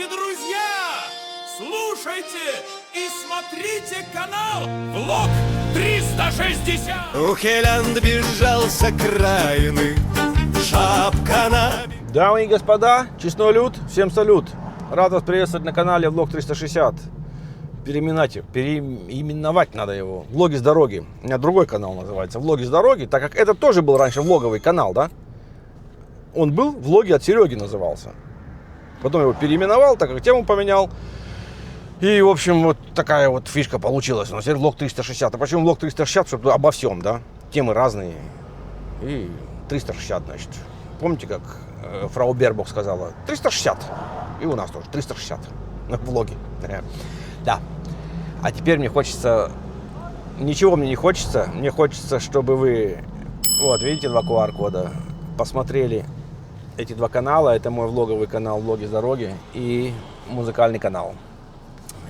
Здравствуйте, друзья! Слушайте и смотрите канал Влог 360! Ухелянд бежал с окраины, шапка на... Дамы и господа, честной люд, всем салют! Рад вас приветствовать на канале Влог 360. Переименовать надо его. Влоги с дороги. У меня другой канал называется Влоги с дороги, так как это тоже был раньше влоговый канал, да? Он был Влоги от Сереги назывался. Потом его переименовал, так как тему поменял. И, в общем, вот такая вот фишка получилась. У нас теперь Влог 360. А почему Влог 360? Чтобы обо всем, да? Темы разные. И 360, значит. Помните, как фрау Бербок сказала? 360. И у нас тоже 360 влоги. Да. А теперь мне хочется... Ничего мне не хочется. Мне хочется, чтобы вы... Вот, видите, два QR-кода. Посмотрели эти два канала. Это мой влоговый канал «Влоги с дороги» и музыкальный канал.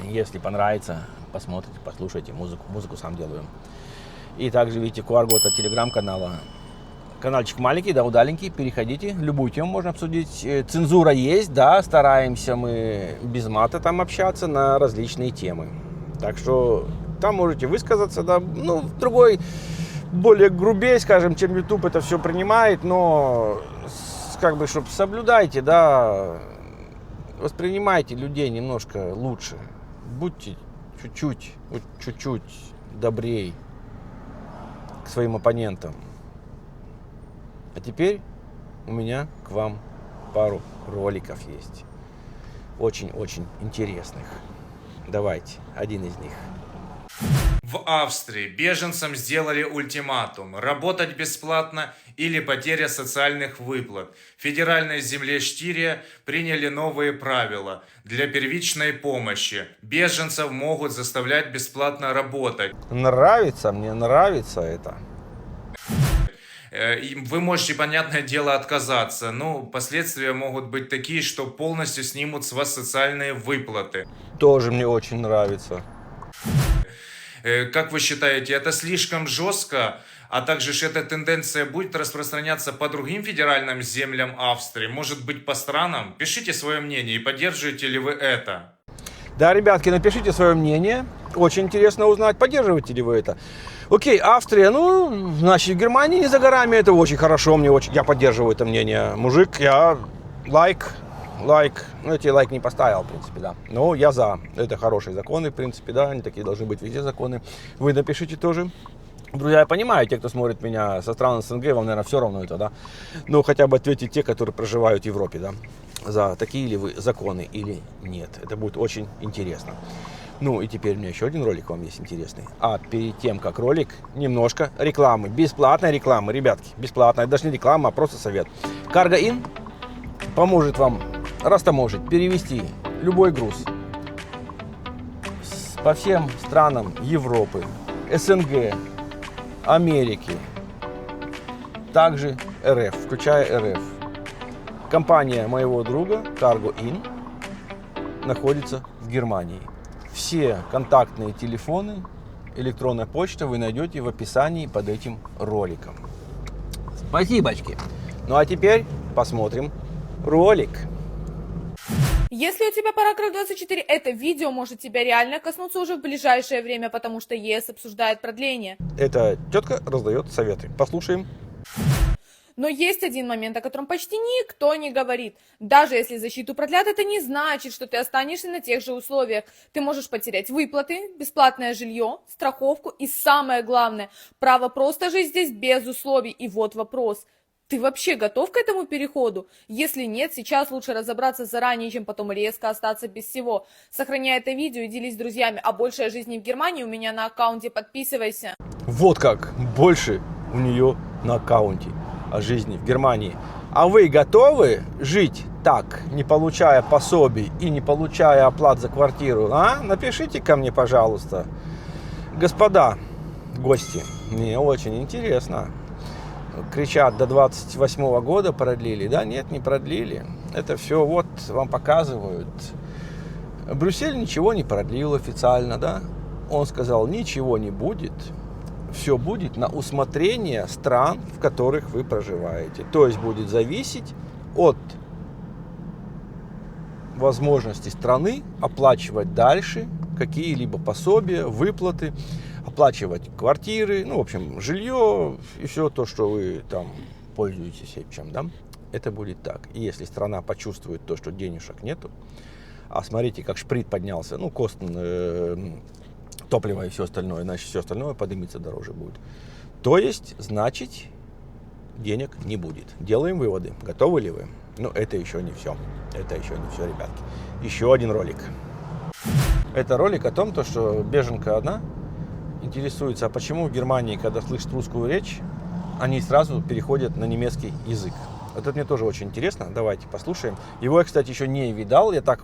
Если понравится, посмотрите, послушайте музыку. Музыку сам делаю. И также видите QR-код от телеграм-канала. Каналчик маленький, да, удаленький. Переходите. Любую тему можно обсудить. Цензура есть, да. Стараемся мы без мата там общаться на различные темы. Так что там можете высказаться, да. Ну, другой, более грубее, скажем, чем YouTube это все принимает. Но, как бы, чтобы соблюдайте, да. Воспринимайте людей немножко лучше. Будьте чуть-чуть добрей к своим оппонентам. А теперь у меня к вам пару роликов есть. Очень-очень интересных. Давайте, один из них. В Австрии беженцам сделали ультиматум: работать бесплатно или потеря социальных выплат. В федеральной земле Штирия приняли новые правила. Для первичной помощи беженцев могут заставлять бесплатно работать. Нравится, мне нравится это. Вы можете, понятное дело, отказаться, но последствия могут быть такие, что полностью снимут с вас социальные выплаты. Тоже мне очень нравится. Как вы считаете, это слишком жестко? А также эта тенденция будет распространяться по другим федеральным землям Австрии, может быть, по странам? Пишите свое мнение и поддерживаете ли вы это? Да, ребятки, напишите свое мнение. Очень интересно узнать, поддерживаете ли вы это. Окей, Австрия, ну, значит, Германия не за горами, это очень хорошо, я поддерживаю это мнение. Мужик, я лайк, ну, я тебе лайк не поставил, в принципе, да. Но я за, это хорошие законы, в принципе, да, они такие должны быть везде законы. Вы напишите тоже. Друзья, я понимаю, те, кто смотрит меня со стран СНГ, вам, наверное, все равно это, да. Но хотя бы ответьте те, которые проживают в Европе, да. За такие ли вы законы или нет. Это будет очень интересно. Ну и теперь у меня еще один ролик вам есть интересный. А перед тем, как ролик, немножко рекламы. Бесплатной рекламы, ребятки. Бесплатная. Даже не реклама, а просто совет. Cargo-In поможет вам, растаможить, перевести любой груз по всем странам Европы, СНГ, Америки, также РФ, включая РФ. Компания моего друга Cargo-In находится в Германии. Все контактные телефоны, электронная почта вы найдете в описании под этим роликом. Спасибочки. Ну а теперь посмотрим ролик. Если у тебя параграф 24, это видео может тебя реально коснуться уже в ближайшее время, потому что ЕС обсуждает продление. Эта тетка раздает советы. Послушаем. Но есть один момент, о котором почти никто не говорит. Даже если защиту продлят, это не значит, что ты останешься на тех же условиях. Ты можешь потерять выплаты, бесплатное жилье, страховку и, самое главное, право просто жить здесь без условий. И вот вопрос. Ты вообще готов к этому переходу? Если нет, сейчас лучше разобраться заранее, чем потом резко остаться без всего. Сохраняй это видео и делись с друзьями. А больше о жизни в Германии у меня на аккаунте. Подписывайся. Вот как. Больше у нее на аккаунте о жизни в Германии. А вы готовы жить так, не получая пособий и не получая оплат за квартиру? А? Напишите ко мне, пожалуйста. Господа гости, мне очень интересно. Кричат, до 28 года продлили. Да нет, не продлили. Это все вот вам показывают. Брюссель ничего не продлил официально, да? Он сказал, ничего не будет. Все будет на усмотрение стран, в которых вы проживаете. То есть будет зависеть от возможности страны оплачивать дальше какие-либо пособия, выплаты, оплачивать квартиры, ну, в общем, жилье и все то, что вы там пользуетесь чем, да, это будет так. И если страна почувствует то, что денежек нету, а смотрите, как шприт поднялся, ну, кост топлива и все остальное, значит, все остальное поднимется дороже будет. То есть, значит, денег не будет. Делаем выводы. Готовы ли вы? Но это еще не все. Это еще не все, ребятки. Еще один ролик. Это ролик о том, что беженка одна интересуется, а почему в Германии, когда слышат русскую речь, они сразу переходят на немецкий язык. Вот это мне тоже очень интересно. Давайте послушаем. Его я, кстати, еще не видал. Я так,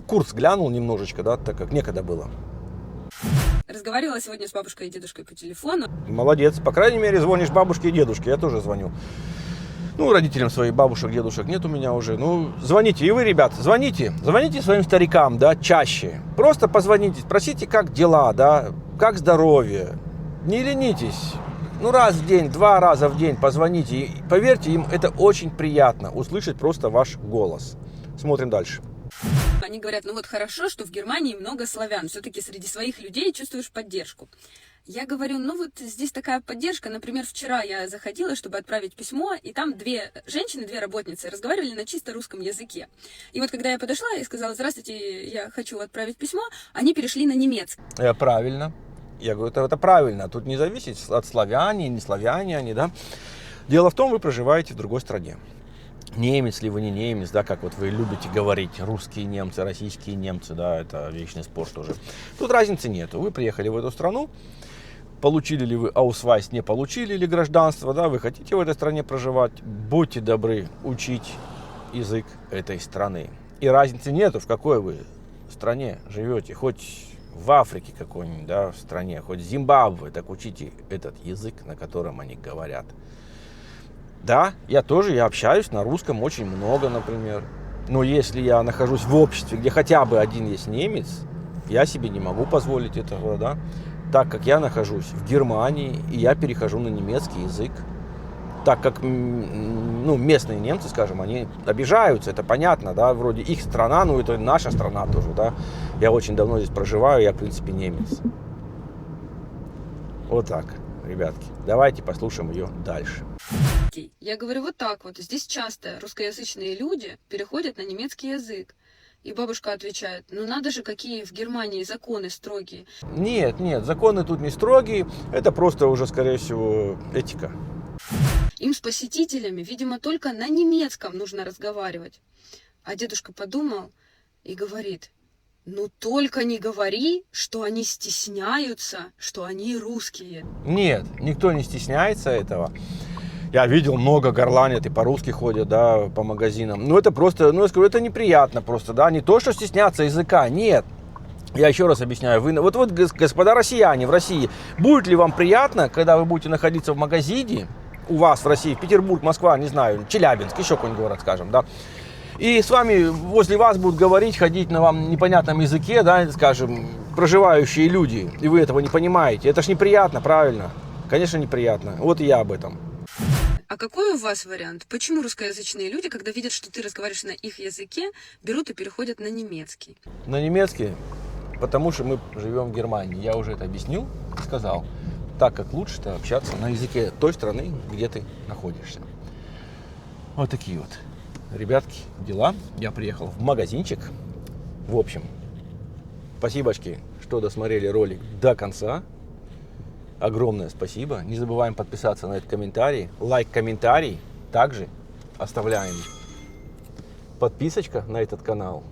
курс глянул немножечко, да, так как некогда было. Разговаривала сегодня с бабушкой и дедушкой по телефону. Молодец. По крайней мере, звонишь бабушке и дедушке. Я тоже звоню. Родителям своих бабушек, дедушек нет у меня уже. Звоните. И вы, ребят, звоните. Звоните своим старикам, да, чаще. Просто позвоните, спросите, как дела, да, как здоровье. Не ленитесь. Раз в день, 2 раза в день позвоните. И поверьте, им это очень приятно услышать просто ваш голос. Смотрим дальше. Они говорят, хорошо, что в Германии много славян. Все-таки среди своих людей чувствуешь поддержку. Я говорю, здесь такая поддержка. Например, вчера я заходила, чтобы отправить письмо, и там 2 женщины, 2 работницы разговаривали на чисто русском языке. И когда я подошла и сказала, здравствуйте, я хочу отправить письмо, они перешли на немецкий. Правильно. Я говорю, это правильно. Тут не зависит от славяне, не славяне они, да. Дело в том, вы проживаете в другой стране. Немец ли вы, не немец, да, как вы любите говорить, русские немцы, российские немцы, да, это вечный спор тоже. Тут разницы нету. Вы приехали в эту страну, получили ли вы аусвайс, не получили ли гражданство, да, вы хотите в этой стране проживать, будьте добры учить язык этой страны. И разницы нету, в какой вы стране живете, хоть в Африке какой-нибудь, да, в стране, хоть в Зимбабве, так учите этот язык, на котором они говорят. Да, я общаюсь на русском очень много, например. Но если я нахожусь в обществе, где хотя бы один есть немец, я себе не могу позволить этого, да. Так как я нахожусь в Германии, и я перехожу на немецкий язык. Так как, местные немцы, скажем, они обижаются, это понятно, да, вроде их страна, это наша страна тоже, да. Я очень давно здесь проживаю, я, в принципе, немец. Вот так, ребятки. Давайте послушаем ее дальше. Я говорю, здесь часто русскоязычные люди переходят на немецкий язык. И бабушка отвечает, надо же, какие в Германии законы строгие. Нет, законы тут не строгие, это просто уже, скорее всего, этика. Им с посетителями, видимо, только на немецком нужно разговаривать. А дедушка подумал и говорит, только не говори, что они стесняются, что они русские. Нет, никто не стесняется этого. Я видел, много горланят и по-русски ходят, да, по магазинам. Это просто, я скажу, это неприятно просто, да. Не то, что стесняться языка, нет. Я еще раз объясняю. Вы, господа россияне в России, будет ли вам приятно, когда вы будете находиться в магазине, у вас в России, Петербург, Москва, не знаю, Челябинск, еще какой-нибудь город, скажем, да. И с вами, возле вас будут говорить, ходить на вам непонятном языке, да, скажем, проживающие люди, и вы этого не понимаете. Это ж неприятно, правильно? Конечно, неприятно. Вот и я об этом. А какой у вас вариант? Почему русскоязычные люди, когда видят, что ты разговариваешь на их языке, берут и переходят на немецкий? На немецкий, потому что мы живем в Германии. Я уже это объяснил и сказал. Так как лучше-то общаться на языке той страны, где ты находишься. Вот такие вот, ребятки, дела. Я приехал в магазинчик. В общем, спасибочки, что досмотрели ролик до конца. Огромное спасибо. Не забываем подписаться на этот комментарий. Лайк-комментарий. Также оставляем подписочка на этот канал.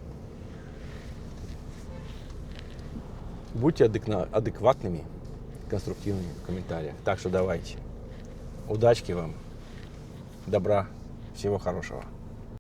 Будьте адекватными, конструктивными в комментариях. Так что давайте. Удачки вам. Добра. Всего хорошего.